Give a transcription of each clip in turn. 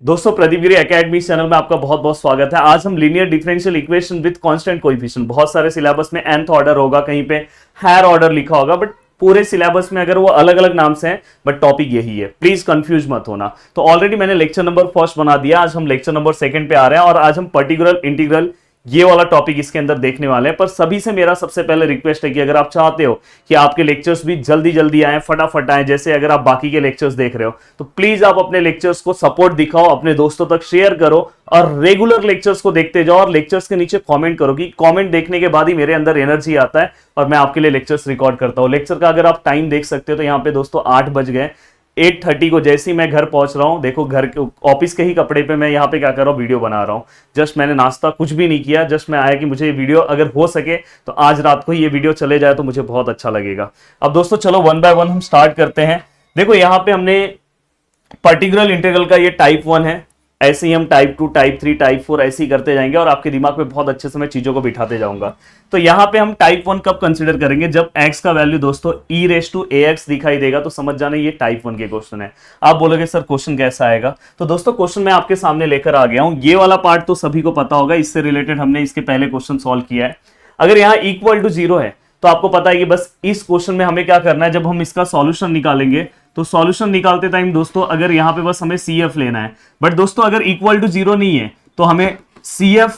दोस्तों प्रदीप गिरी academy channel में आपका बहुत बहुत स्वागत है। आज हम linear differential equation with constant coefficient, बहुत सारे सिलेबस में nth ऑर्डर होगा, कहीं पे हायर ऑर्डर लिखा होगा, बट पूरे सिलेबस में अगर वो अलग अलग नाम से हैं बट टॉपिक यही है, प्लीज कंफ्यूज मत होना। तो ऑलरेडी मैंने लेक्चर नंबर फर्स्ट बना दिया, आज हम लेक्चर नंबर सेकंड पे आ रहे हैं और आज हम पर्टिकुलर इंटीग्रल ये वाला टॉपिक इसके अंदर देखने वाले हैं। पर सभी से मेरा सबसे पहले रिक्वेस्ट है कि अगर आप चाहते हो कि आपके लेक्चर्स भी जल्दी जल्दी आए, फटाफट आए, जैसे अगर आप बाकी के लेक्चर्स देख रहे हो, तो प्लीज आप अपने लेक्चर्स को सपोर्ट दिखाओ, अपने दोस्तों तक शेयर करो और रेगुलर लेक्चर्स को देखते जाओ और लेक्चर्स के नीचे कमेंट करो कि कमेंट देखने के बाद ही मेरे अंदर एनर्जी आता है और मैं आपके लिए लेक्चर्स रिकॉर्ड करता हूं। लेक्चर का अगर आप टाइम देख सकते हो तो यहाँ पे दोस्तों 8 बज गए। 8:30 को जैसे ही मैं घर पहुंच रहा हूं, देखो घर के ऑफिस के ही कपड़े पे मैं यहाँ पे क्या कर रहा हूँ, वीडियो बना रहा हूँ। जस्ट मैंने नाश्ता कुछ भी नहीं किया, जस्ट मैं आया कि मुझे ये वीडियो अगर हो सके तो आज रात को ही ये वीडियो चले जाए तो मुझे बहुत अच्छा लगेगा। अब दोस्तों चलो वन बाय वन हम स्टार्ट करते हैं। देखो यहाँ पे हमने पर्टिकुलर इंटीग्रल का ये टाइप 1 है, ऐसे ही हम टाइप 2, टाइप 3, टाइप 4 ऐसे ही करते जाएंगे और आपके दिमाग में बहुत अच्छे से मैं चीजों को बिठाते जाऊंगा। तो यहाँ पे हम टाइप 1 कब कंसीडर करेंगे, जब x का वैल्यू दोस्तों e⁴ax दिखाई देगा, तो समझ जाना ये टाइप 1 के क्वेश्चन है। आप बोलोगे सर क्वेश्चन कैसा आएगा, तो दोस्तों क्वेश्चन मैं आपके सामने लेकर आ गया हूं। ये वाला पार्ट तो सभी को पता होगा, इससे रिलेटेड हमने इसके पहले क्वेश्चन सॉल्व किया है। अगर यहाँ इक्वल टू 0 है तो आपको पता है कि बस इस क्वेश्चन में हमें क्या करना है, जब हम इसका सॉल्यूशन निकालेंगे तो सॉल्यूशन निकालते टाइम दोस्तों अगर यहाँ पे बस हमें CF लेना है, बट दोस्तों अगर इक्वल टू 0 नहीं है तो हमें CF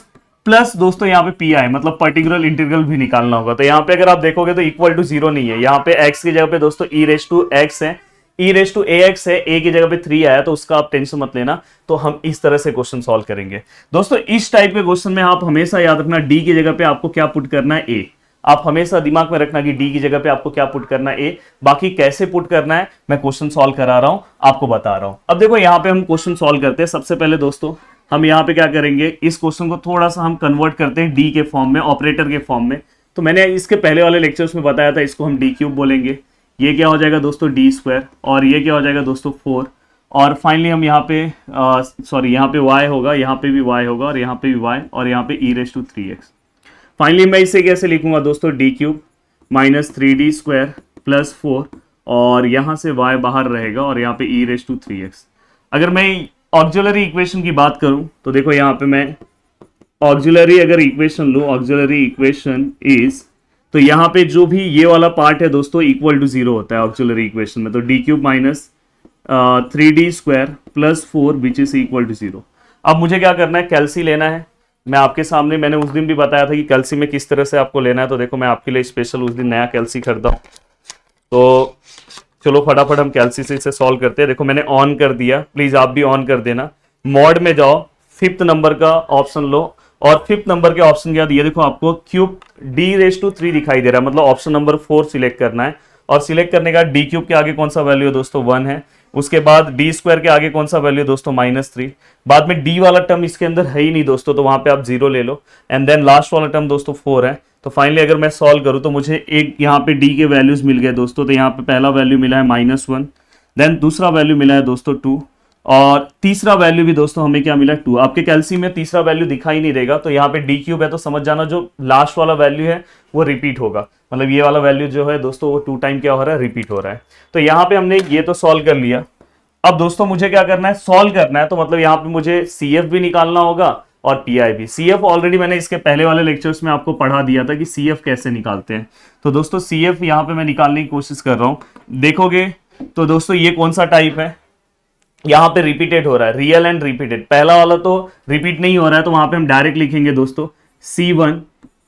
प्लस दोस्तों यहाँ पे PI मतलब पर्टिकुलर इंटीग्रल भी निकालना होगा। तो यहाँ पे अगर आप देखोगे तो इक्वल टू 0 नहीं है, यहाँ पे x की जगह पे दोस्तों e⁴x है, e⁴ax है, a की जगह पे 3 आया तो उसका आप टेंशन मत लेना। तो हम इस तरह से क्वेश्चन सॉल्व करेंगे दोस्तों। इस टाइप के क्वेश्चन में आप हमेशा याद रखना d की जगह पे आपको क्या पुट करना है, a। आप हमेशा दिमाग में रखना कि डी की जगह पे आपको क्या पुट करना है, ए। बाकी कैसे पुट करना है मैं क्वेश्चन सॉल्व करा रहा हूं, आपको बता रहा हूं। अब देखो यहाँ पे हम क्वेश्चन सॉल्व करते हैं। सबसे पहले दोस्तों हम यहाँ पे क्या करेंगे, इस क्वेश्चन को थोड़ा सा हम कन्वर्ट करते हैं डी के फॉर्म में, ऑपरेटर के फॉर्म में। तो मैंने इसके पहले वाले लेक्चर्स में बताया था, इसको हम d³ बोलेंगे। ये क्या हो जाएगा दोस्तों d² और ये क्या हो जाएगा दोस्तों 4। और फाइनली हम यहाँ पे सॉरी यहाँ पे y होगा, यहाँ पे भी y होगा और यहाँ पे भी y और यहाँ पे e⁴3x। फाइनली मैं इसे कैसे लिखूंगा दोस्तों, d³ माइनस 3d² प्लस 4 और यहां से y बाहर रहेगा और यहाँ पे e⁴3x। अगर मैं ऑक्सिलरी इक्वेशन की बात करूं तो देखो यहाँ पे मैं ऑक्सिलरी अगर इक्वेशन लूं, ऑक्सिलरी इक्वेशन इज, तो यहाँ पे जो भी ये वाला पार्ट है दोस्तों इक्वल टू 0 होता है ऑक्सिलरी इक्वेशन में। तो d³ minus 3d² plus 4 which is equal to 0। अब मुझे क्या करना है, कैल्सी लेना है। मैं आपके सामने, मैंने उस दिन भी बताया था कि कैल्सी में किस तरह से आपको लेना है, तो देखो मैं आपके लिए स्पेशल उस दिन नया कैल्सी खरीदा हूं। तो चलो फटाफट हम कैल्सी से इसे सॉल्व करते हैं। देखो मैंने ऑन कर दिया, प्लीज आप भी ऑन कर देना। मॉड में जाओ, 5th नंबर का ऑप्शन लो और 5th नंबर के ऑप्शन के बाद ये देखो आपको क्यूब d⁴ दिखाई दे रहा है, मतलब ऑप्शन नंबर 4 सिलेक्ट करना है। और सिलेक्ट करने का d³ के आगे कौन सा वैल्यू है दोस्तों, 1 है। उसके बाद d² के आगे कौन सा वैल्यू है दोस्तों, -3। बाद में d वाला टर्म इसके अंदर है ही नहीं दोस्तों, तो वहां पे आप 0 ले लो। एंड देन लास्ट वाला टर्म दोस्तों 4 है। तो फाइनली अगर मैं सॉल्व करूं तो मुझे एक यहाँ पे d के वैल्यूज मिल गए दोस्तों। तो यहाँ पे पहला वैल्यू मिला है -1, देन दूसरा वैल्यू मिला है दोस्तों 2 और तीसरा वैल्यू भी दोस्तों हमें क्या मिला, 2। आपके कैल्सी में तीसरा वैल्यू दिखाई नहीं देगा, तो यहाँ पे d³ है तो समझ जाना जो लास्ट वाला वैल्यू है वो रिपीट होगा, मतलब ये वाला वैल्यू जो है दोस्तों वो 2 टाइम क्या हो रहा है, रिपीट हो रहा है। तो यहाँ पे हमने ये तो सॉल्व कर लिया। अब दोस्तों मुझे क्या करना है, सॉल्व करना है। तो मतलब यहाँ पे मुझे CF भी निकालना होगा और PI भी। CF ऑलरेडी मैंने इसके पहले वाले लेक्चर्स में आपको पढ़ा दिया था कि CF कैसे निकालते हैं। तो दोस्तों CF यहाँ पे मैं निकालने की कोशिश कर रहा हूं। देखोगे तो दोस्तों ये कौन सा टाइप है, यहाँ पे रिपीटेड हो रहा है, रियल एंड रिपीटेड। पहला वाला तो रिपीट नहीं हो रहा है, तो वहां पे हम डायरेक्ट लिखेंगे दोस्तों C1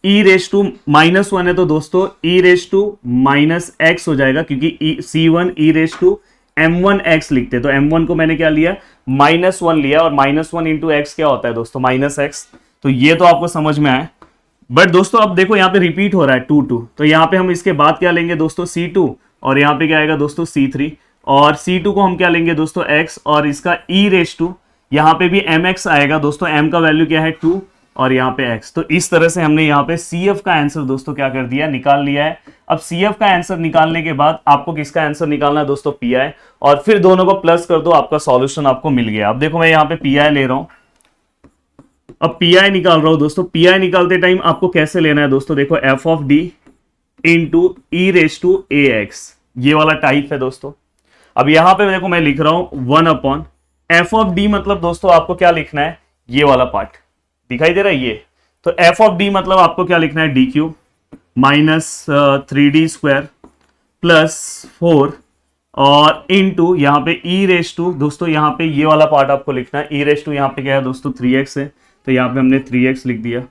e⁻⁻1 है तो दोस्तों e⁻⁻x हो जाएगा, क्योंकि C1 e⁻m1x लिखते हैं। तो m1 को मैंने क्या लिया, -1 लिया और -1 इंटू x क्या होता है दोस्तों, -x। तो ये तो आपको समझ में आया। बट दोस्तों अब देखो यहाँ पे रिपीट हो रहा है 2 तो यहाँ पे हम इसके बाद क्या लेंगे दोस्तों, C2 और यहाँ पे क्या आएगा दोस्तों C3 और C2 को हम क्या लेंगे दोस्तों x और इसका e⁻, यहाँ पे भी mx आएगा दोस्तों। m का वैल्यू क्या है 2 और यहाँ पे x। तो इस तरह से हमने यहाँ पे CF का आंसर दोस्तों क्या कर दिया, निकाल लिया है। अब CF का आंसर निकालने के बाद आपको किसका आंसर निकालना है दोस्तों, PI, और फिर दोनों को प्लस कर दो, आपका सॉल्यूशन आपको मिल गया। अब देखो मैं यहाँ पे PI ले रहा हूं, अब PI निकाल रहा हूं दोस्तों। PI निकालते टाइम आपको कैसे लेना है दोस्तों, देखो f(d) इंटू e⁻ax, ये वाला टाइप है दोस्तों। अब यहां पे देखो मैं लिख रहा हूं 1/, एफ ऑफ डी मतलब दोस्तों आपको क्या लिखना है, ये वाला पार्ट दिखाई दे रहा है ये, तो एफ ऑफ डी मतलब आपको क्या लिखना है, D cube minus 3d² plus 4 और इनटू यहाँ पे ई रेस टू, दोस्तों यहाँ पे ये वाला पार्ट आपको लिखना है, ई रेस टू यहाँ पे क्या है दोस्तों 3x है, तो यहाँ पे हमने 3x लिख दिया।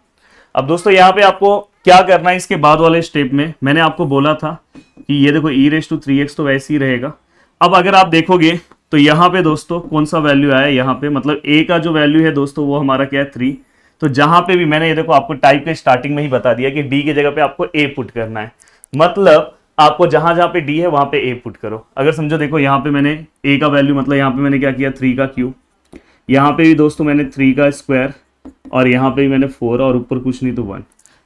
अब दोस्तों यहाँ पे आपको क्या करना है, इसके बाद वाले स्टेप में मैंने आपको बोला था कि ये देखो ई रेस टू 3x तो वैसे ही रहेगा। अब अगर आप देखोगे तो यहाँ पे दोस्तों कौन सा वैल्यू आया, यहाँ पे मतलब a का जो वैल्यू है दोस्तों वो हमारा क्या है 3। तो जहां पे भी मैंने ये देखो आपको टाइप के स्टार्टिंग में ही बता दिया कि d की जगह पे आपको a पुट करना है, मतलब आपको जहां जहां पे d है वहां पे a पुट करो। अगर समझो देखो यहाँ पे मैंने a का वैल्यू मतलब यहाँ पे मैंने क्या किया 3 का क्यूब, यहाँ पे भी दोस्तों मैंने 3 का स्क्वायर और यहाँ पे भी मैंने 4 और ऊपर कुछ नहीं तो 1।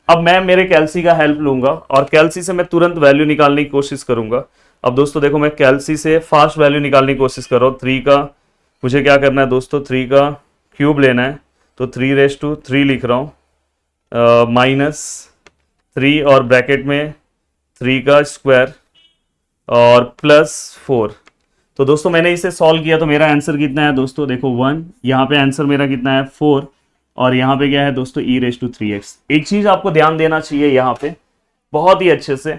अब मैं मेरे कैलसी का हेल्प लूंगा और कैलसी से मैं तुरंत वैल्यू निकालने की कोशिश करूंगा। अब दोस्तों देखो मैं कैलसी से फास्ट वैल्यू निकालने की कोशिश कर रहा हूँ। 3 का मुझे क्या करना है दोस्तों, 3 का क्यूब लेना है, तो 3⁻³ लिख रहा हूँ माइनस 3 और ब्रैकेट में 3 का स्क्वायर और प्लस 4। तो दोस्तों मैंने इसे सॉल्व किया तो मेरा आंसर कितना है दोस्तों, देखो 1, यहाँ पे आंसर मेरा कितना है 4 और यहाँ पे क्या है दोस्तों e⁻3x। एक चीज आपको ध्यान देना चाहिए यहाँ पे बहुत ही अच्छे से,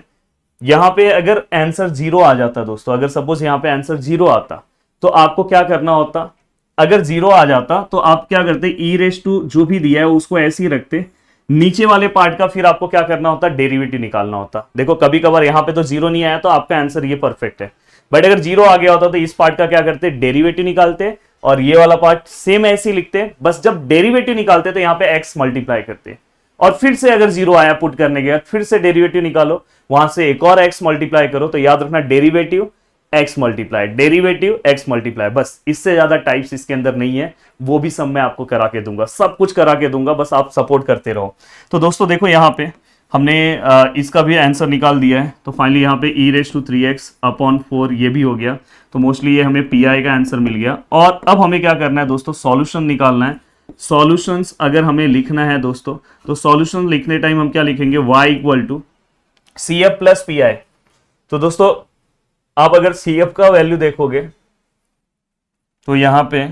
यहाँ पे अगर आंसर 0 आ जाता दोस्तों, अगर सपोज यहाँ पे आंसर 0 आता तो आपको क्या करना होता, अगर 0 आ जाता तो आप क्या करते, e⁻, जो भी दिया है उसको ऐसे ही रखते, नीचे वाले पार्ट का फिर आपको क्या करना होता, डेरिवेटिव निकालना होता। देखो कभी कभार यहाँ पे तो 0 नहीं आया तो आपका आंसर ये परफेक्ट है, बट अगर 0 आ गया होता तो इस पार्ट का क्या करते, डेरिवेटिव निकालते और ये वाला पार्ट सेम ऐसे ही लिखते, बस जब डेरिवेटिव निकालते तो यहाँ पे x मल्टीप्लाई करते और फिर से अगर 0 आया पुट करने के बाद फिर से डेरिवेटिव निकालो, वहां से एक और x मल्टीप्लाई करो। तो याद रखना derivative x multiply, derivative x multiply, बस इससे ज्यादा टाइप्स इसके अंदर नहीं है, वो भी सब मैं आपको करा के दूंगा, सब कुछ करा के दूंगा, बस आप सपोर्ट करते रहो। तो दोस्तों देखो यहाँ पे हमने इसका भी आंसर निकाल दिया है, तो फाइनली यहाँ पे e⁻3x/4 ये भी हो गया, तो मोस्टली ये हमें पी का आंसर मिल गया। और अब हमें क्या करना है दोस्तों, सॉल्यूशन निकालना है। सॉल्यूशंस अगर हमें लिखना है दोस्तों, तो सॉल्यूशन लिखने टाइम हम क्या लिखेंगे, y = CF + PI। तो दोस्तों आप अगर CF का वैल्यू देखोगे तो यहाँ पे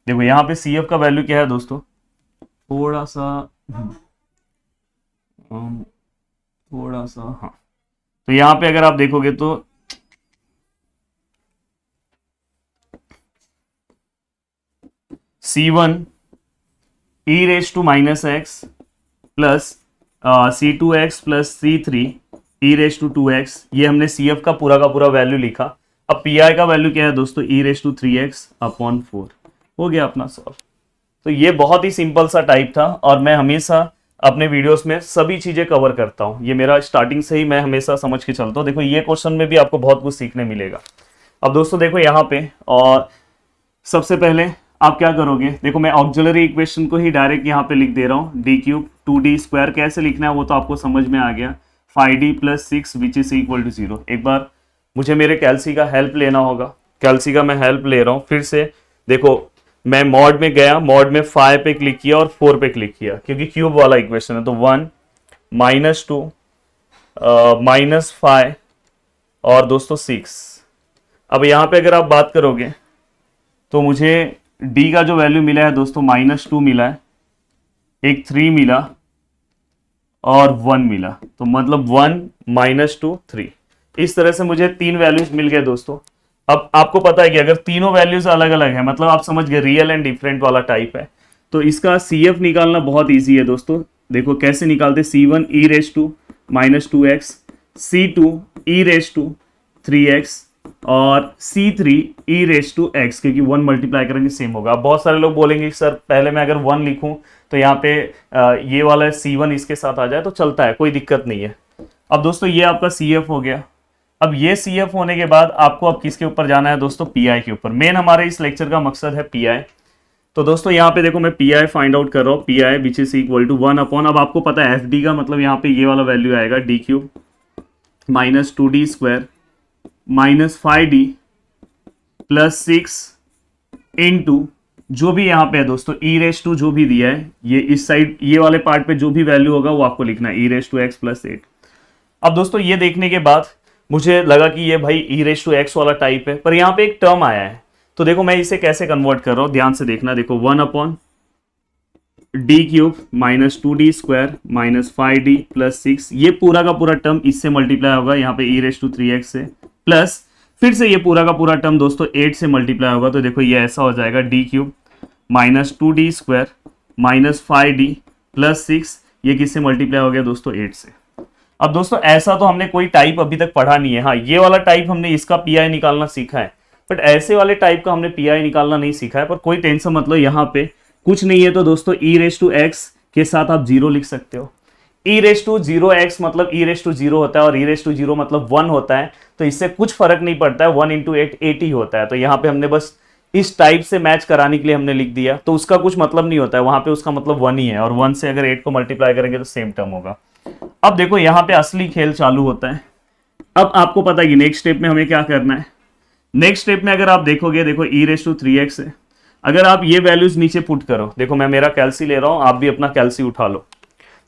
देखो, यहाँ पे CF का वैल्यू क्या है दोस्तों, थोड़ा सा हाँ, तो यहाँ पे अगर आप देखोगे तो C1 e⁻⁻x plus C2x plus C3 e⁻2x, ये हमने CF का पूरा वैल्यू लिखा। अब PI का वैल्यू क्या है दोस्तों, e⁻3x/4 हो गया अपना सॉल्व। तो ये बहुत ही सिंपल सा टाइप था और मैं हमेशा अपने वीडियोस में सभी चीजें कवर करता हूँ, ये मेरा स्टार्टिंग से ही मैं हमेशा समझ के चलता हूँ। देखो ये क्वेश्चन में भी आपको बहुत कुछ सीखने मिलेगा। अब दोस्तों देखो यहाँ पे, और सबसे पहले आप क्या करोगे, देखो मैं ऑक्सिलरी इक्वेशन को ही डायरेक्ट यहाँ पे लिख दे रहा हूँ, d³ 2d² कैसे लिखना है वो तो आपको समझ में आ गया, 5d + 6 which is equal to 0। एक बार मुझे मेरे कैलसी का हेल्प लेना होगा, कैलसी का मैं हेल्प ले रहा हूँ फिर से। देखो मैं मॉड में गया, मॉड में 5 पे क्लिक किया और 4 पे क्लिक किया क्योंकि क्यूब वाला इक्वेशन है, तो 1 -2 -5 और दोस्तों 6। अब यहाँ पे अगर आप बात करोगे तो मुझे d का जो वैल्यू मिला है दोस्तों -2 मिला है, एक 3 मिला और 1 मिला, तो मतलब 1 -2 3, इस तरह से मुझे 3 वैल्यूज मिल गए दोस्तों। अब आपको पता है कि अगर तीनों वैल्यूज अलग अलग है, मतलब आप समझ गए रियल एंड डिफरेंट वाला टाइप है, तो इसका CF निकालना बहुत ईजी है दोस्तों। देखो कैसे निकालते, C1 e⁻2x, C2 e⁻3x और C3 e⁻x, क्योंकि 1 मल्टीप्लाई करेंगे सेम होगा। अब बहुत सारे लोग बोलेंगे सर पहले मैं अगर 1 लिखूं तो यहाँ पे ये वाला C1 इसके साथ आ जाए तो चलता है, कोई दिक्कत नहीं है। अब दोस्तों ये आपका CF हो गया। अब ये CF होने के बाद आपको अब किसके ऊपर जाना है दोस्तों, PI के ऊपर। मेन हमारे इस लेक्चर का मकसद है PI। तो दोस्तों यहाँ पे देखो मैं PI फाइंड आउट कर रहा हूँ, PI which is equal to 1/, अब आपको पता है FD का मतलब यहाँ पे ये वाला वैल्यू आएगा, d³ -2d² -5d plus 6 into जो भी यहाँ पे है दोस्तों e⁻, जो भी दिया है, ये इस साइड ये वाले पार्ट पे जो भी वैल्यू होगा वो आपको लिखना है, e⁻x + 8। अब दोस्तों ये देखने के बाद मुझे लगा कि ये भाई e⁻x वाला टाइप है, पर यहाँ पे एक टर्म आया है, तो देखो मैं इसे कैसे कन्वर्ट कर रहा हूँ, ध्यान से देखना। देखो 1 upon D cube minus 2d square minus 5d plus 6, ये पूरा का पूरा टर्म इससे मल्टीप्लाई होगा यहाँ पे e⁻³ से, प्लस फिर से ये पूरा का पूरा टर्म दोस्तों 8 से मल्टीप्लाई होगा। तो देखो ये ऐसा हो जाएगा D cube minus 2d square minus 5d plus 6, ये किससे मल्टीप्लाई हो गया दोस्तों 8 से। अब दोस्तों ऐसा तो हमने कोई टाइप अभी तक पढ़ा नहीं है। हाँ, ये वाला टाइप हमने इसका पीआई निकालना सीखा है, बट ऐसे वाले टाइप का हमने पीआई निकालना नहीं सीखा है। पर कोई टेंशन मतलब यहाँ पे कुछ नहीं है, तो दोस्तों e⁻x के साथ आप 0 लिख सकते हो। e⁻0x मतलब e⁻0 होता है और e⁻0 मतलब 1 होता है, तो इससे कुछ फर्क नहीं पड़ता है, 1 × 8 8 ही होता है। तो यहाँ पे हमने बस इस टाइप से मैच कराने के लिए हमने लिख दिया, तो उसका कुछ मतलब नहीं होता है, वहां पे उसका मतलब 1 ही है, और 1 से अगर 8 को मल्टीप्लाई करेंगे तो सेम टर्म होगा। अब देखो यहाँ पे असली खेल चालू होता है। अब आपको पता है कि नेक्स्ट स्टेप में हमें क्या करना है। नेक्स्ट स्टेप में अगर आप देखोगे, देखो e⁻3x है, अगर आप ये वैल्यूज नीचे पुट करो, देखो मैं मेरा कैल्सी ले रहा हूं, आप भी अपना कैल्सी उठा लो।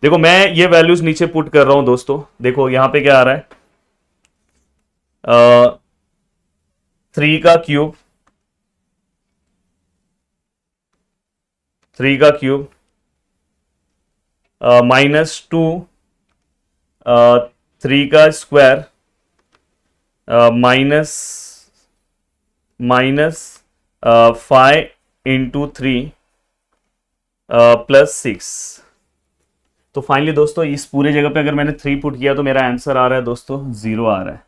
देखो मैं ये वैल्यूज नीचे पुट कर रहा हूं दोस्तों, देखो यहां पे क्या आ रहा है, 3 का क्यूब, 3 का क्यूब माइनस 2 3 का स्क्वायर माइनस 5 × 3 प्लस 6। तो फाइनली दोस्तों इस पूरे जगह पे अगर मैंने 3 पुट किया तो मेरा आंसर आ रहा है दोस्तों 0 आ रहा है।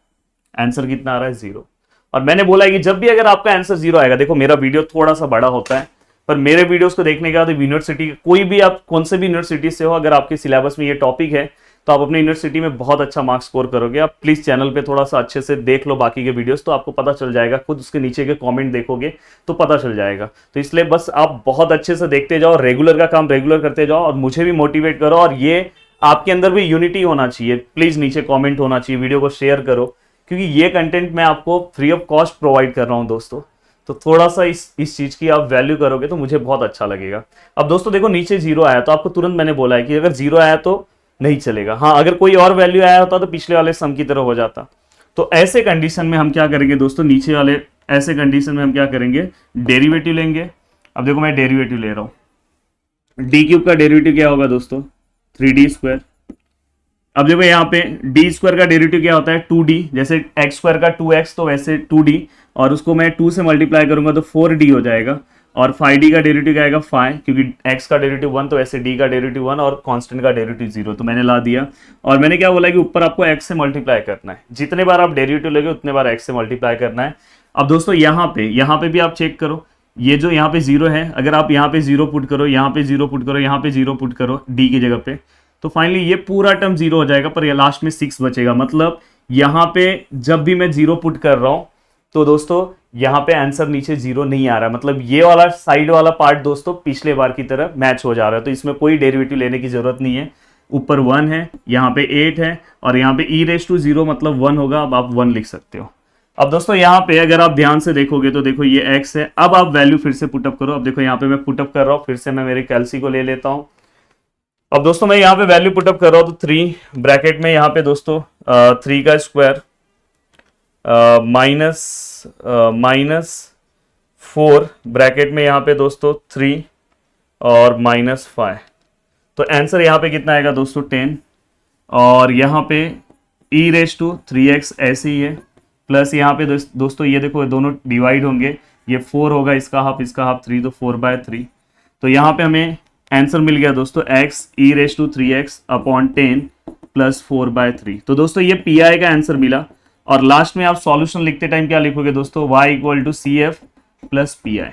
आंसर कितना आ रहा है 0। और मैंने बोला कि जब भी अगर आपका आंसर 0 आएगा, देखो मेरा वीडियो थोड़ा सा बड़ा होता है, पर मेरे वीडियोस को देखने के बाद यूनिवर्सिटी, कोई भी आप कौन से भी यूनिवर्सिटी से हो, अगर आपके सिलेबस में ये टॉपिक है तो आप अपनी यूनिवर्सिटी में बहुत अच्छा मार्क्स स्कोर करोगे। आप प्लीज चैनल पे थोड़ा सा अच्छे से देख लो बाकी के वीडियोस, तो आपको पता चल जाएगा, खुद उसके नीचे के कमेंट देखोगे तो पता चल जाएगा। तो इसलिए बस आप बहुत अच्छे से देखते जाओ, रेगुलर का काम रेगुलर करते जाओ, और मुझे भी मोटिवेट करो, और ये आपके अंदर भी यूनिटी होना चाहिए। प्लीज नीचे कॉमेंट होना चाहिए, वीडियो को शेयर करो, क्योंकि ये कंटेंट मैं आपको फ्री ऑफ कॉस्ट प्रोवाइड कर रहा हूँ दोस्तों। तो थोड़ा सा इस चीज की आप वैल्यू करोगे तो मुझे बहुत अच्छा लगेगा। अब दोस्तों देखो नीचे 0 आया, तो आपको तुरंत मैंने बोला है कि अगर 0 आया तो नहीं चलेगा। हाँ, अगर कोई और वैल्यू आया होता तो पिछले वाले सम की तरह हो जाता। तो ऐसे कंडीशन में हम क्या करेंगे दोस्तों, नीचे वाले ऐसे कंडीशन में हम क्या करेंगे, डेरिवेटिव लेंगे। अब देखो मैं डेरिवेटिव ले रहा हूं, डी क्यूब का डेरिवेटिव क्या होगा दोस्तों 3d स्क्वायर। अब देखो यहाँ पे डी स्क्वायर का डेरिवेटिव क्या होता है 2d, जैसे एक्स स्क्वायर का 2x तो वैसे 2d, और उसको मैं 2 से मल्टीप्लाई करूंगा तो 4d हो जाएगा। और 5d का डेरिवेटिव क्या आएगा 5, क्योंकि x का डेरिवेटिव 1 तो ऐसे d का डेरिवेटिव 1 और कांस्टेंट का डेरिवेटिव 0, तो मैंने ला दिया। और मैंने क्या बोला कि ऊपर आपको x से मल्टीप्लाई करना है, जितने बार आप डेरिवेटिव लोगे उतने बार x से मल्टीप्लाई करना है। अब दोस्तों यहाँ पे भी आप चेक करो, ये जो यहाँ पे 0 है, अगर आप यहाँ पे 0 पुट करो, यहाँ पे 0 पुट करो, यहाँ पे 0 पुट करो d की जगह पे, तो फाइनली ये पूरा टर्म 0 हो जाएगा, पर ये लास्ट में 6 बचेगा। मतलब यहाँ पे जब भी मैं 0 पुट कर रहा हूँ तो दोस्तों यहाँ पे आंसर नीचे 0 नहीं आ रहा है, मतलब ये वाला साइड वाला पार्ट दोस्तों पिछले बार की तरह मैच हो जा रहा है। तो इसमें कोई डेरिवेटिव लेने की जरूरत नहीं है। ऊपर 1 है, यहाँ पे 8 है, और यहाँ पे e⁻0 मतलब 1 होगा। अब आप 1 लिख सकते हो। अब दोस्तों यहाँ पे अगर आप ध्यान से देखोगे तो देखो ये x है। अब आप वैल्यू फिर से पुटअप करो। अब देखो यहाँ पे मैं पुटअप कर रहा हूँ, फिर से मैं मेरे कैल्सी को ले लेता हूँ। अब दोस्तों मैं यहाँ पे वैल्यू पुटअप कर रहा हूँ, तो 3 ब्रैकेट में यहाँ पे दोस्तों 3 का स्क्वायर माइनस 4 ब्रैकेट में यहाँ पे दोस्तों 3 और -5, तो आंसर यहाँ पे कितना आएगा दोस्तों 10। और यहाँ पे e⁻3x ऐसे ही है, प्लस यहाँ पे दोस्तों ये देखो दोनों डिवाइड होंगे, ये 4 होगा, इसका हाफ 3, तो 4/3। तो यहाँ पे हमें आंसर मिल गया दोस्तों x e⁻3x अपॉन 10 प्लस 4/3। तो दोस्तों ये पीआई का आंसर मिला। और लास्ट में आप सॉल्यूशन लिखते टाइम क्या लिखोगे दोस्तों, y = CF प्लस PI।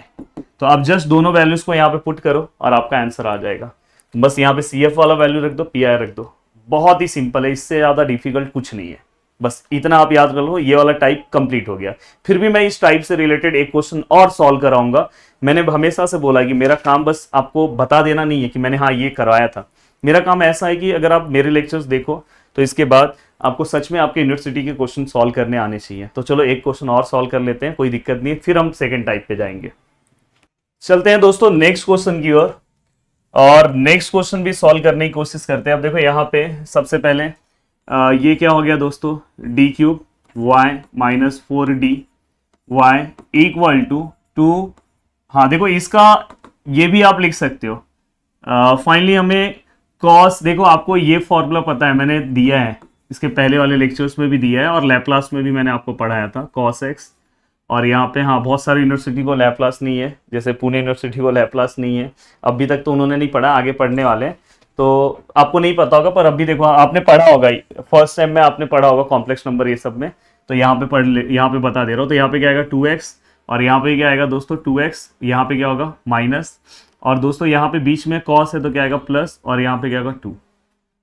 तो आप जस्ट दोनों वैल्यूज को यहाँ पे पुट करो और आपका आंसर आ जाएगा। बस यहाँ पे CF वाला वैल्यू रख दो, PI रख दो। बहुत ही सिंपल है, इससे ज्यादा डिफिकल्ट कुछ नहीं है। बस इतना आप याद कर लो, ये वाला टाइप कंप्लीट हो गया। फिर भी मैं इस टाइप से रिलेटेड एक क्वेश्चन और सॉल्व कराऊंगा। मैंने हमेशा से बोला कि मेरा काम बस आपको बता देना नहीं है कि मैंने हाँ ये करवाया था। मेरा काम ऐसा है कि अगर आप मेरे लेक्चर्स देखो तो इसके बाद आपको सच में आपके यूनिवर्सिटी के क्वेश्चन सॉल्व करने आने चाहिए। तो चलो एक क्वेश्चन और सॉल्व कर लेते हैं, कोई दिक्कत नहीं है, फिर हम सेकंड टाइप पे जाएंगे। चलते हैं दोस्तों नेक्स्ट क्वेश्चन की ओर, और नेक्स्ट क्वेश्चन भी सॉल्व करने की कोशिश करते हैं। अब देखो यहाँ पे सबसे पहले ये क्या हो गया दोस्तों, d³ y - 4d y = 2, हाँ देखो इसका ये भी आप लिख सकते हो। फाइनली हमें कॉस, देखो आपको ये फॉर्मूला पता है, मैंने दिया है इसके पहले वाले लेक्चर्स में भी दिया है और लैपलास में भी मैंने आपको पढ़ाया था कॉस एक्स। और यहाँ पे हाँ बहुत सारी यूनिवर्सिटी को लैपलास नहीं है, जैसे पुणे यूनिवर्सिटी को लैपलास नहीं है, अभी तक तो उन्होंने नहीं पढ़ा, आगे पढ़ने वाले हैं तो आपको नहीं पता होगा, पर अभी देखो आपने पढ़ा होगा, फर्स्ट टाइम में आपने पढ़ा होगा कॉम्प्लेक्स नंबर ये सब में, तो यहाँ पे पढ़ ले, यहाँ पे बता दे रहा हूँ। तो यहाँ पे क्या आएगा 2x और यहाँ पे क्या आएगा दोस्तों 2x, यहाँ पे क्या होगा माइनस, और दोस्तों यहाँ पे बीच में कॉस है तो क्या आएगा प्लस, और यहाँ पे क्या होगा 2।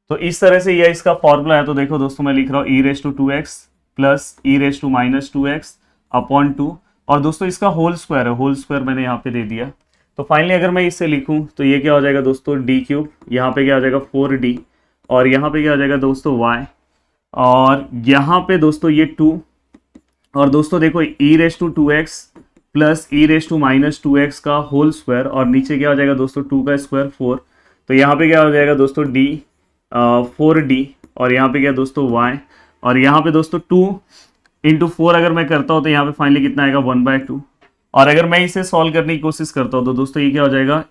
तो इस तरह से यह इसका फॉर्मूला है। तो देखो दोस्तों मैं लिख रहा हूँ e⁻² प्लस e⁻² अपॉन 2, और दोस्तों इसका होल स्क्वायर है, होल स्क्वायर मैंने यहाँ पे दे दिया। तो फाइनली अगर मैं इससे लिखूं तो ये क्या हो जाएगा दोस्तों d3, यहाँ पे क्या हो जाएगा 4d, और यहाँ पे क्या हो जाएगा दोस्तों y, और यहाँ पे दोस्तों ये 2, और दोस्तों देखो e⁻² प्लस e⁻² का होल स्क्वायर, और नीचे क्या हो जाएगा दोस्तों 2 का स्क्वायर 4, तो यहाँ पे क्या हो जाएगा दोस्तों 4d, और यहाँ पे क्या दोस्तों y, और यहाँ पे दोस्तों 2 इंटू 4 अगर मैं करता हूँ तो यहाँ पे फाइनली कितना आएगा 1/2। और अगर मैं इसे सॉल्व करने की कोशिश करता हूँ तो दोस्तों ये क्या हो जाएगा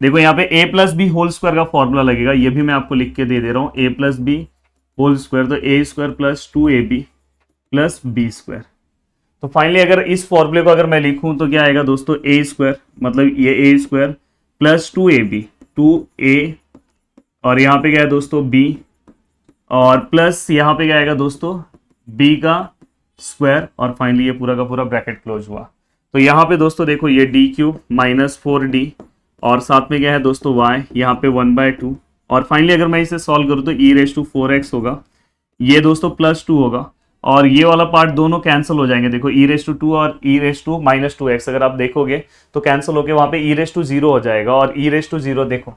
देखो यहाँ पे a plus B whole square का फॉर्मूला लगेगा, ये भी मैं आपको लिख के दे दे रहा हूँ, a plus B whole square, तो a² plus 2ab plus b²। तो फाइनली अगर इस फॉर्मूले को अगर मैं लिखूं तो क्या आएगा दोस्तों a², मतलब ये a² प्लस 2ab 2a, और यहाँ पे क्या है दोस्तों b, और प्लस यहाँ पे क्या आएगा दोस्तों b का स्क्वायर, और फाइनली ये पूरा का पूरा ब्रैकेट क्लोज हुआ। तो यहाँ पे दोस्तों देखो ये d³ माइनस 4d, और साथ में क्या है दोस्तों y, यहाँ पे 1/2, और फाइनली अगर मैं इसे सॉल्व करूँ तो e⁻4x होगा, ये दोस्तों प्लस 2 होगा, और ये वाला पार्ट दोनों कैंसिल हो जाएंगे। देखो e⁻2 और e⁻²x अगर आप देखोगे तो कैंसिल होके वहाँ पे e⁻0 हो जाएगा, और e⁻0 देखो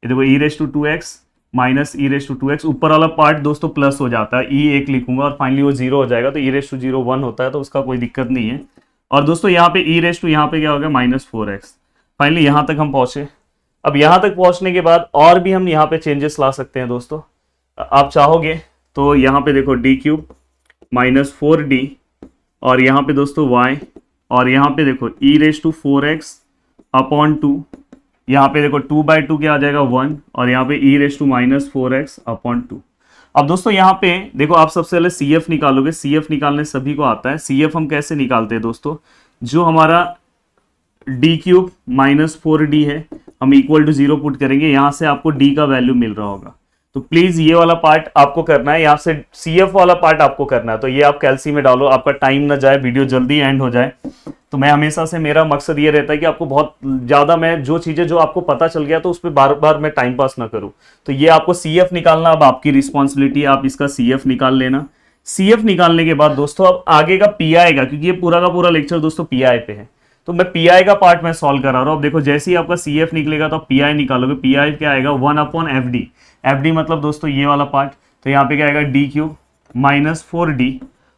ये देखो e⁻2x माइनस e⁻2x, ऊपर वाला पार्ट दोस्तों प्लस हो जाता है, e1 लिखूंगा और फाइनली वो 0 हो जाएगा, तो e⁻0 1 होता है, तो उसका कोई दिक्कत नहीं है। और दोस्तों यहाँ पे यहाँ पे क्या हो गया -4x। फाइनली यहाँ तक हम पहुंचे। अब यहाँ तक पहुंचने के बाद और भी हम यहाँ पे चेंजेस ला सकते हैं दोस्तों, आप चाहोगे तो यहाँ पे देखो d³ माइनस 4d, और यहाँ पे दोस्तों y, और यहाँ पे देखो e⁻4x अपॉन 2, यहाँ पे देखो 2/2 क्या आ जाएगा 1, और यहाँ पे e⁻4x अपॉन 2। अब दोस्तों यहाँ पे देखो आप सबसे पहले CF निकालोगे, CF निकालने सभी को आता है। CF हम कैसे निकालते हैं दोस्तों, जो हमारा d³ माइनस 4d है हम इक्वल टू 0 पुट करेंगे, यहाँ से आपको d का वैल्यू मिल रहा होगा, तो प्लीज ये वाला पार्ट आपको करना है, यहाँ से CF वाला पार्ट आपको करना है। तो ये आप कैलसी में डालो, आपका टाइम ना जाए, वीडियो जल्दी एंड हो जाए। तो मैं हमेशा से मेरा मकसद ये रहता है कि आपको बहुत ज़्यादा मैं जो चीज़ें जो आपको पता चल गया तो उस पर बार बार मैं टाइम पास ना करूँ। तो ये आपको CF निकालना अब आपकी रिस्पॉन्सिबिलिटी है, आप इसका CF निकाल लेना। CF निकालने के बाद दोस्तों अब आगे का PI का, क्योंकि ये पूरा का पूरा लेक्चर दोस्तों PI पे है, तो मैं PI का पार्ट मैं सॉल्व करा रहा हूँ। अब देखो जैसे ही आपका CF निकलेगा तो PI निकालोगे, PI क्या आएगा 1/FD, FD मतलब दोस्तों ये वाला पार्ट, तो यहाँ पे क्या आएगा d³ माइनस 4d,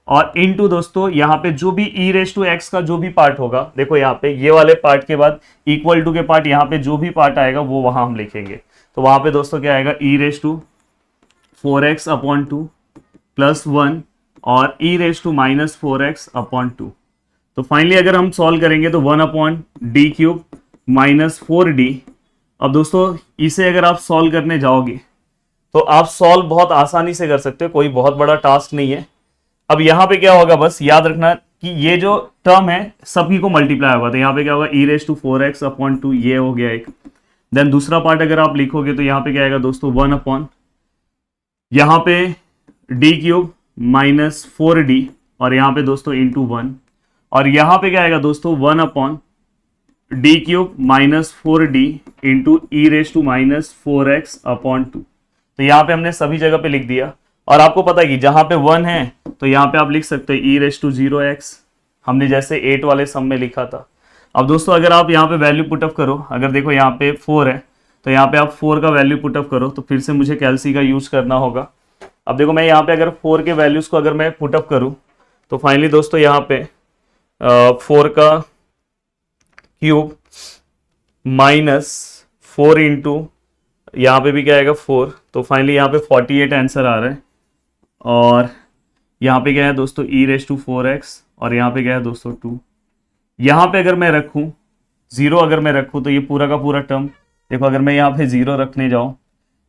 और इनटू दोस्तों यहाँ पे जो भी e⁻x का जो भी पार्ट होगा, देखो यहाँ पे ये वाले पार्ट के बाद इक्वल टू के पार्ट, यहाँ पे जो भी पार्ट आएगा वो वहां हम लिखेंगे। तो वहां पे दोस्तों क्या आएगा e⁻4x अपॉन 2 प्लस 1 और e⁻4x अपॉन 2। तो फाइनली अगर हम सॉल्व करेंगे तो 1/d³ माइनस 4d। अब दोस्तों इसे अगर आप सॉल्व करने जाओगे तो आप सॉल्व बहुत आसानी से कर सकते हो, कोई बहुत बड़ा टास्क नहीं है। अब यहाँ पे क्या होगा, बस याद रखना कि ये जो टर्म है सभी को मल्टीप्लाई होगा, तो यहाँ पे क्या होगा e⁻4x अपॉन 2, ये हो गया एक। देन दूसरा पार्ट अगर आप लिखोगे तो यहाँ पे क्या आएगा दोस्तों 1/, यहाँ पे d³ माइनस 4d, और यहाँ पे दोस्तों इंटू 1, और यहाँ पे क्या आएगा दोस्तों 1/d³ minus 4d into e⁻4x upon 2। तो यहाँ पे हमने सभी जगह पे लिख दिया, और आपको पता है कि जहां पे 1 है तो यहाँ पे आप लिख सकते हैं e⁻0x, हमने जैसे 8 वाले सम में लिखा था। अब दोस्तों अगर आप यहाँ पे वैल्यू पुटअप करो, अगर देखो यहाँ पे 4 है तो यहाँ पे आप 4 का वैल्यू पुटअप करो, तो फिर से मुझे कैलसी का यूज करना होगा। अब देखो मैं यहाँ पे अगर 4 के वैल्यूज को अगर मैं पुटअप करूँ तो फाइनली दोस्तों यहाँ पे 4 का क्यूब माइनस 4 इंटू यहाँ पे भी क्या आएगा 4, तो फाइनली यहाँ पे 48 आंसर आ रहा है। और यहाँ पे क्या है दोस्तों e⁻4x, और यहाँ पे क्या है दोस्तों 2। यहाँ पे अगर मैं रखूँ 0, अगर मैं रखूँ तो ये पूरा का पूरा टर्म देखो, अगर मैं यहाँ पे 0 रखने जाऊँ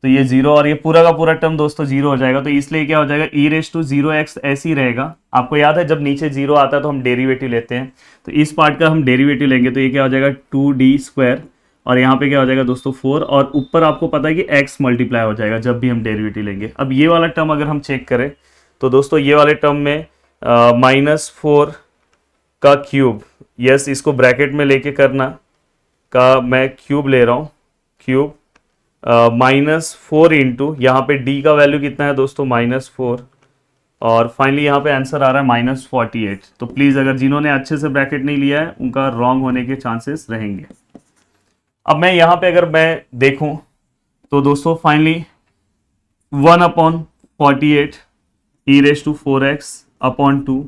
तो ये 0 और ये पूरा का पूरा टर्म दोस्तों 0 हो जाएगा। तो इसलिए क्या हो जाएगा e⁻0x ऐसे ही रहेगा। आपको याद है जब नीचे 0 आता है तो हम डेरिवेटिव लेते हैं, तो इस पार्ट का हम डेरिवेटिव लेंगे तो ये क्या हो जाएगा 2d² और यहाँ पे क्या हो जाएगा दोस्तों 4 और ऊपर आपको पता है कि x मल्टीप्लाई हो जाएगा जब भी हम डेरिवेटिव लेंगे। अब ये वाला टर्म अगर हम चेक करें तो दोस्तों ये वाले टर्म में -4 का क्यूब, यस इसको ब्रैकेट में लेके करना का मैं क्यूब ले रहा हूँ, क्यूब -4 इंटू यहाँ पे d का वैल्यू कितना है दोस्तों -4 और फाइनली यहाँ पे आंसर आ रहा है -48। तो प्लीज़ अगर जिन्होंने अच्छे से ब्रैकेट नहीं लिया है उनका रॉन्ग होने के चांसेस रहेंगे। अब मैं यहाँ पे अगर मैं देखूँ तो दोस्तों फाइनली 1/48 e⁻4x/2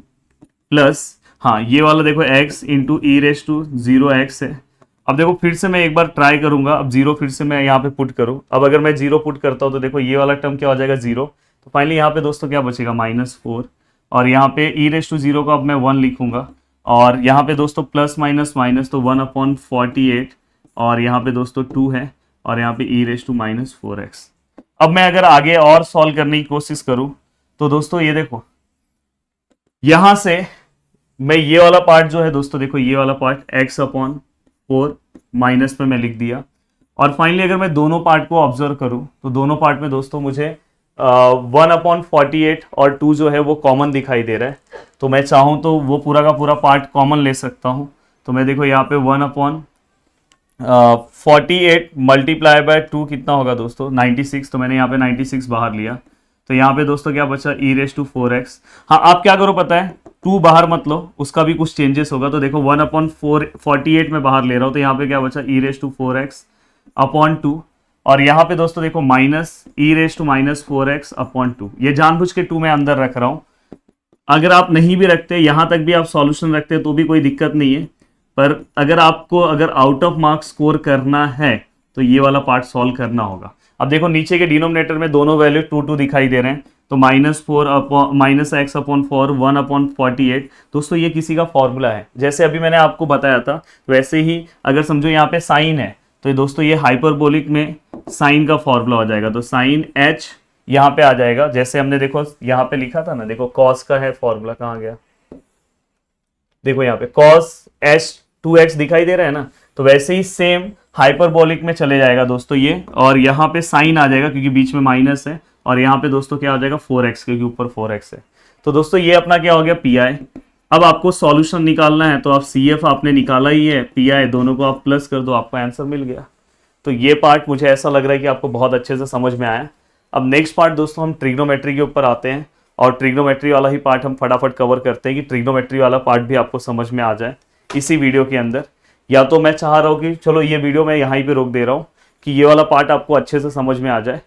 प्लस हाँ ये वाला देखो x इंटू e⁻0x है। अब देखो फिर से मैं एक बार ट्राई करूंगा, अब 0 फिर से मैं यहाँ पे पुट करूँ। अब अगर मैं 0 पुट करता हूँ तो देखो ये वाला टर्म क्या हो जाएगा 0। तो फाइनली यहाँ पे दोस्तों क्या बचेगा -4 और यहाँ पे e⁻0 को अब मैं 1 लिखूंगा और यहाँ पे दोस्तों प्लस माइनस माइनस तो 1/48 और यहाँ पे दोस्तों 2 है और यहाँ पे e⁻4x। अब मैं अगर आगे और सॉल्व करने की कोशिश करूँ तो दोस्तों ये देखो यहाँ से मैं ये वाला पार्ट जो है दोस्तों देखो ये वाला पार्ट x/4 माइनस पे मैं लिख दिया और फाइनली अगर मैं दोनों पार्ट को ऑब्जर्व करूं तो दोनों पार्ट में दोस्तों मुझे 1/48 और 2 जो है वो कॉमन दिखाई दे रहा है। तो मैं चाहूं तो वो पूरा का पूरा पार्ट कॉमन ले सकता हूं। तो मैं देखो यहाँ पे 1/48 मल्टीप्लाई बाय 2 कितना होगा दोस्तों 96। तो मैंने यहाँ पे 96 बाहर लिया तो यहाँ पे दोस्तों क्या बचा e⁻4x। हाँ आप क्या करो पता है 2 बाहर मत लो, उसका भी कुछ चेंजेस होगा। तो देखो 1/48 में बाहर ले रहा हूँ तो यहाँ पे क्या बचा e⁻4x/2 और यहाँ पे दोस्तों देखो माइनस e⁻4x/2। ये जानबूझ के 2 मैं अंदर रख रहा हूँ। अगर आप नहीं भी रखते यहाँ तक भी आप सॉल्यूशन रखते तो भी कोई दिक्कत नहीं है, पर अगर आपको अगर आउट ऑफ मार्क्स स्कोर करना है तो ये वाला पार्ट सॉल्व करना होगा। अब देखो नीचे के डिनोमिनेटर में दोनों वैल्यू 2 दिखाई दे रहे हैं तो -4 1/48 दोस्तों ये किसी का फॉर्मूला है। जैसे अभी मैंने आपको बताया था वैसे ही अगर समझो यहाँ पे साइन है तो दोस्तों ये हाइपरबोलिक में साइन का फॉर्मूला हो जाएगा। तो साइन h यहाँ पे आ जाएगा, जैसे हमने देखो यहाँ पे लिखा था ना, देखो कॉस का है फॉर्मूला, कहाँ गया देखो यहाँ पे cos h 2x दिखाई दे रहा है ना, तो वैसे ही सेम हाइपरबोलिक में चले जाएगा दोस्तों ये और यहाँ पे साइन आ जाएगा क्योंकि बीच में माइनस है और यहाँ पे दोस्तों क्या हो जाएगा 4x क्योंकि ऊपर 4x है। तो दोस्तों ये अपना क्या हो गया PI। अब आपको सॉल्यूशन निकालना है तो आप CF आपने निकाला ही है, PI दोनों को आप प्लस कर दो, आपका आंसर मिल गया। तो ये पार्ट मुझे ऐसा लग रहा है कि आपको बहुत अच्छे से समझ में आया। अब नेक्स्ट पार्ट दोस्तों हम ट्रिग्नोमेट्री के ऊपर आते हैं और ट्रिग्नोमेट्री वाला ही पार्ट हम फटाफट कवर करते हैं कि ट्रिग्नोमेट्री वाला पार्ट भी आपको समझ में आ जाए इसी वीडियो के अंदर। या तो मैं चाह रहा हूँ कि चलो ये वीडियो मैं यहाँ पे रोक दे रहा हूँ कि ये वाला पार्ट आपको अच्छे से समझ में आ जाए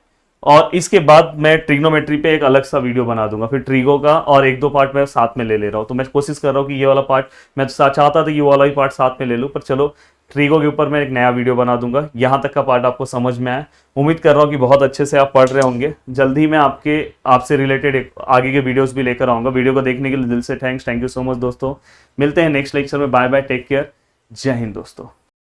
और इसके बाद मैं ट्रिग्नोमेट्री पे एक अलग सा वीडियो बना दूंगा, फिर ट्रिगो का और 1-2 पार्ट मैं साथ में ले रहा हूँ। तो मैं कोशिश कर रहा हूँ कि ये वाला पार्ट मैं चाहता था कि ये वाला ही पार्ट साथ में ले लूँ, पर चलो ट्रिगो के ऊपर मैं एक नया वीडियो बना दूंगा। यहाँ तक का पार्ट आपको समझ में आया, उम्मीद कर रहा हूँ कि बहुत अच्छे से आप पढ़ रहे होंगे। जल्दी मैं आपसे रिलेटेड आगे के वीडियोस भी लेकर आऊँगा। वीडियो को देखने के लिए दिल से थैंक यू सो मच दोस्तों। मिलते हैं नेक्स्ट लेक्चर में। बाय बाय, टेक केयर, जय हिंद दोस्तों।